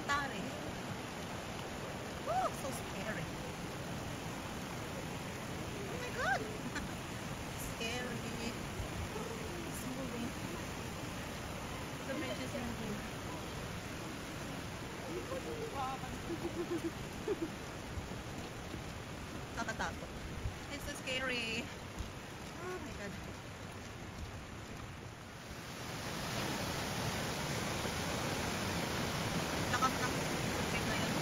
Atari. Oh, so scary. Oh my god. Scary. It's moving. The bridge is moving. Nakatakot. It's so scary. Oh my god. Lakas ng tubig na yun.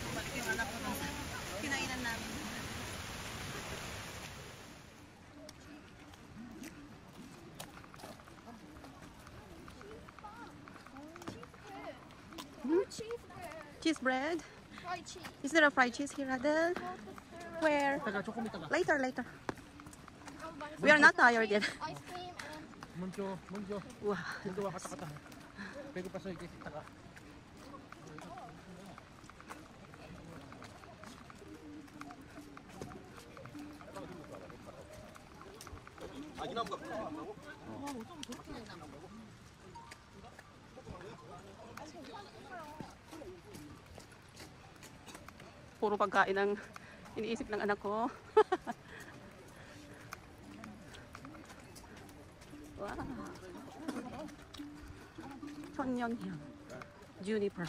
Balik yung anak ko dun sa kinainan namin. Cheese bread? Fried cheese. Is there a fried cheese here, Adele? Where? Later. We are not tired yet. Ice cream and Wow. Puro pagkain ang iniisip ng anak ko. Wow. 천연향. Juniper.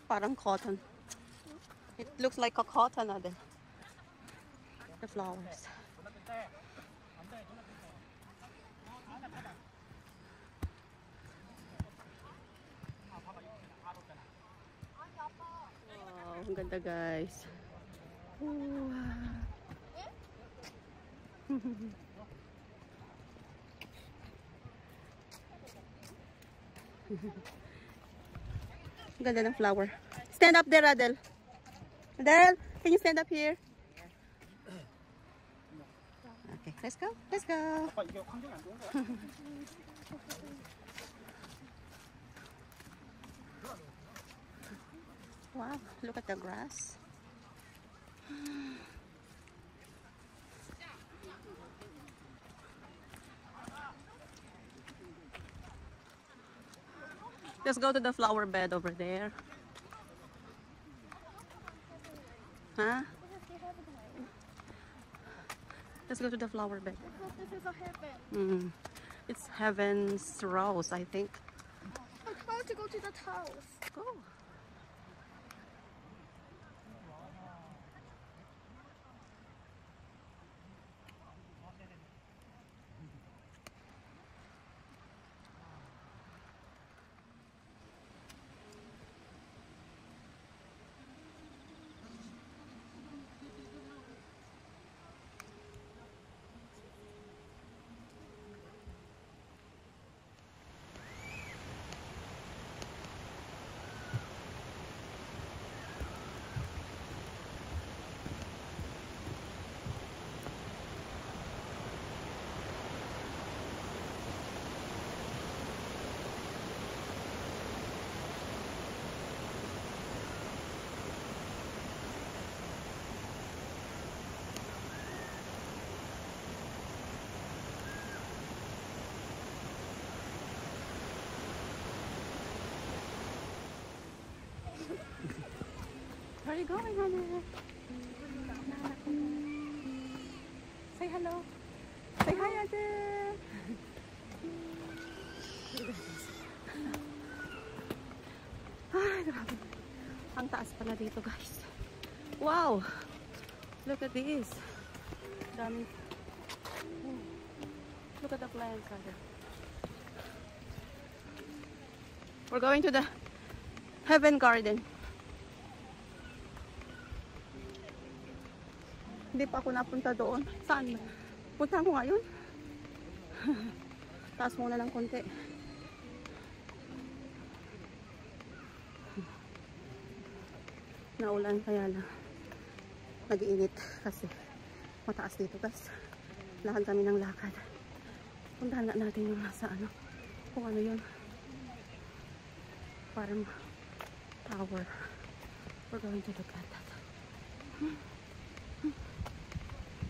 Parang cotton. It looks like a cotton, Adel. The flowers. Wow, ang ganda guys. Wow. Ang ganda ng flower. Stand up there, Adel. Adel, can you stand up here? Okay, let's go. Let's go. Wow, look at the grass. Let's go to the flower bed over there. Huh? Let's go to the flower bed. this is a heaven. It's heaven's rose, I think. I'm trying to go to the house. Go. Where are you going, honey? Say hello. Say hi, Adel. Ay, grabe. Ang taas pala dito, guys. Wow! Look at this. Dami. Look at the plants, Adel. We're going to the Heaven Garden. Hindi pa ako napunta doon. Saan? Punta ko ngayon. Taas muna ng konti. Naulan kaya lang. Nag-iinit kasi mataas dito, guys. Lakad kami ng lakad. Puntahan nga natin yung nasa ano. Kung ano yun. Parang tower. We're going to look at that.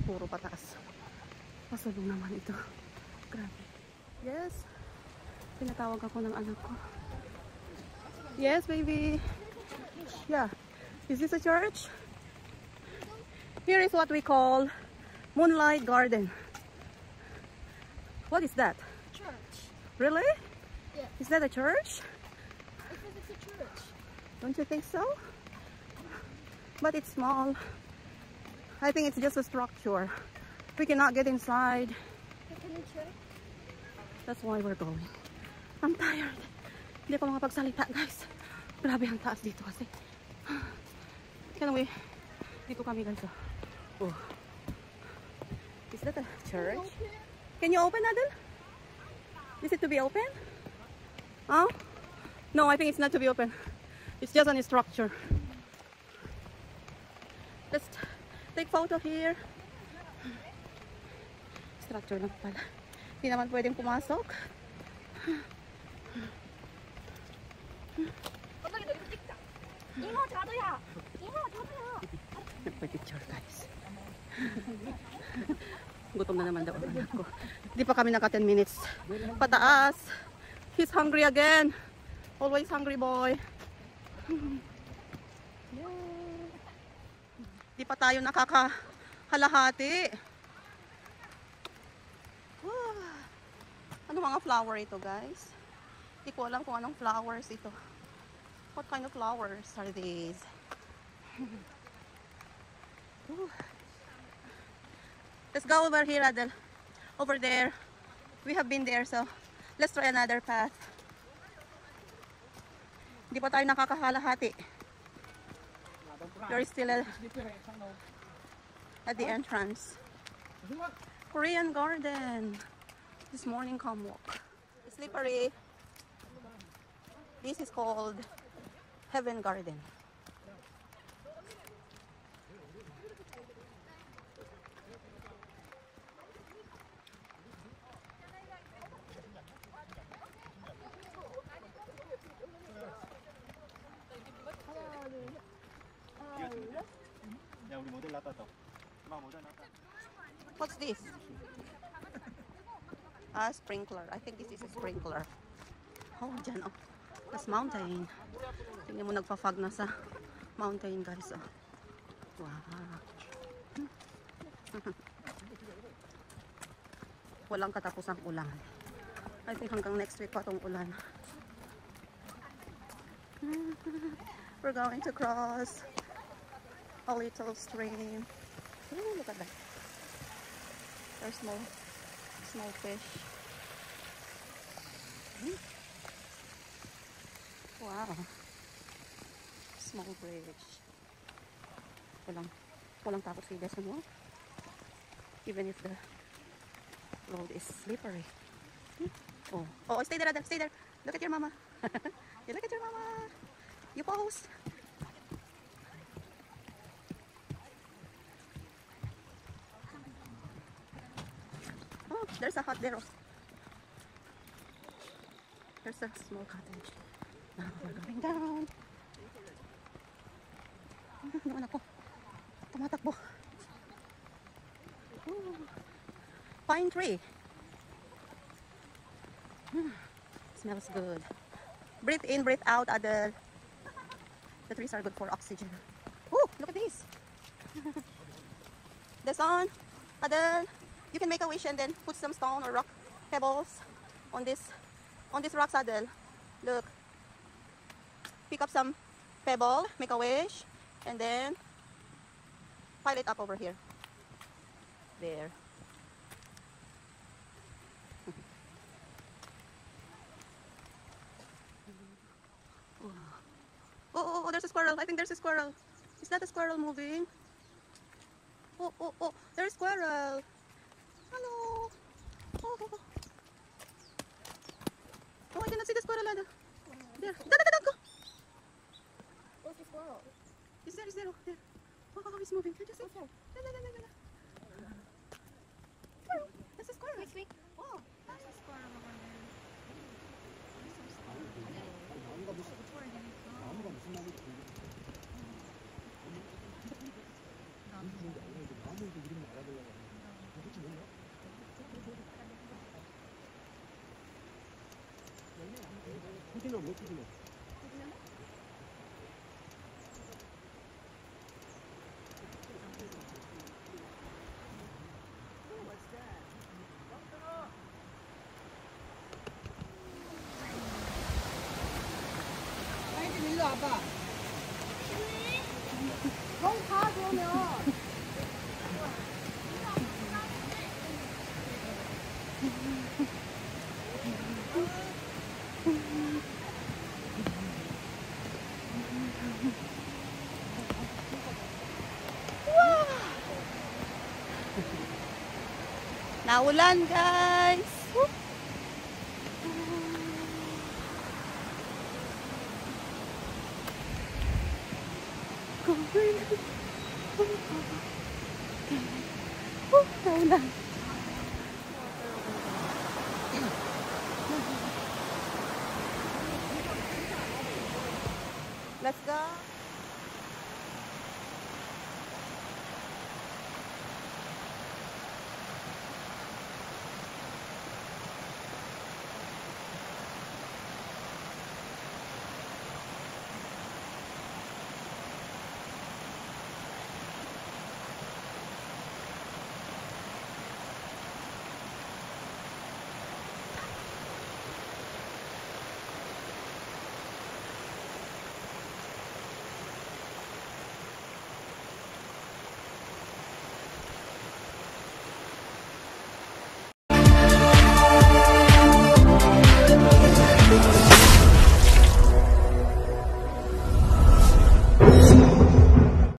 Puro pataas. Masulong naman ito. Grabe. Yes. Pinatawag ako ng anak ko. Yes, baby. Yeah. Is this a church? Here is what we call Moonlight Garden. What is that? Church. Really? Yeah. Is that a church? I think it's a church. Don't you think so? But it's small. I think it's just a structure. We cannot get inside. Can you check? That's why we're going. I'm tired. Hindi ako makapagsalita, guys. Grabe ang taas dito kasi. Can we? Dito kami, guys. Oh. Is that a church? Can you open, Adel? Is it to be open? Oh? No, I think it's not to be open. It's just a structure. Let's take photo here. Structure lang pala. Hindi naman pwedeng pumasok. Nagpa-picture, guys. Gutom na naman daw ang anak ko. Hindi pa kami naka 10 minutes. Pataas. He's hungry again. Always hungry boy. Di pa tayo nakakahalahati. Ano mga flower ito, guys? Hindi ko alam kung anong flowers ito. What kind of flowers are these? Let's go over here, Adel. Over there. We have been there, so let's try another path. Hindi pa tayo nakakahalahati. There is still at the entrance. Korean garden. This morning come walk. Slippery. This is called Heaven Garden. What's this? Ah, sprinkler. I think this is a sprinkler. Oh, dyan oh. That's mountain. Tingnan mo, nagpa-fog na sa mountain, guys. Oh. Wow. Walang katapusang ulan. I think hanggang next week pa itong ulan. We're going to cross a little stream. Ooh, look at that. There's small fish. Wow. Small bridge. Walang takot sa Desmond Wall. Even if the road is slippery. Oh, stay there, Adam. Stay there. Look at your mama. You look at your mama. You pose. Oh, there's a hut there. There's a small cottage. Now we're going down. Ano ako? Tumatakbo. Pine tree. Smells good. Breathe in, breathe out. The trees are good for oxygen. Woo! Look at this. The sun, Adel, you can make a wish and then put some stone or rock pebbles on this rock saddle. Look. Pick up some pebble, make a wish, and then pile it up over here. There. Oh, there's a squirrel. I think there's a squirrel. Is that a squirrel moving? Oh, there's a squirrel. Hello. Oh, I cannot see the squirrel. There. Go. Where's the squirrel? Is there? There. Oh, he's moving. Can you see? Okay. Squirrel. That's a squirrel. Sweet. Oh. That's a squirrel over there. 나무가 무슨 나무인지 나무도 이름 알아보려고 하는데 혹시 몰라? 푸디나 뭐 푸디나? 일로 와봐. 넌 가, 그러면. Naulan, guys. Woo. Naulan. Let's go.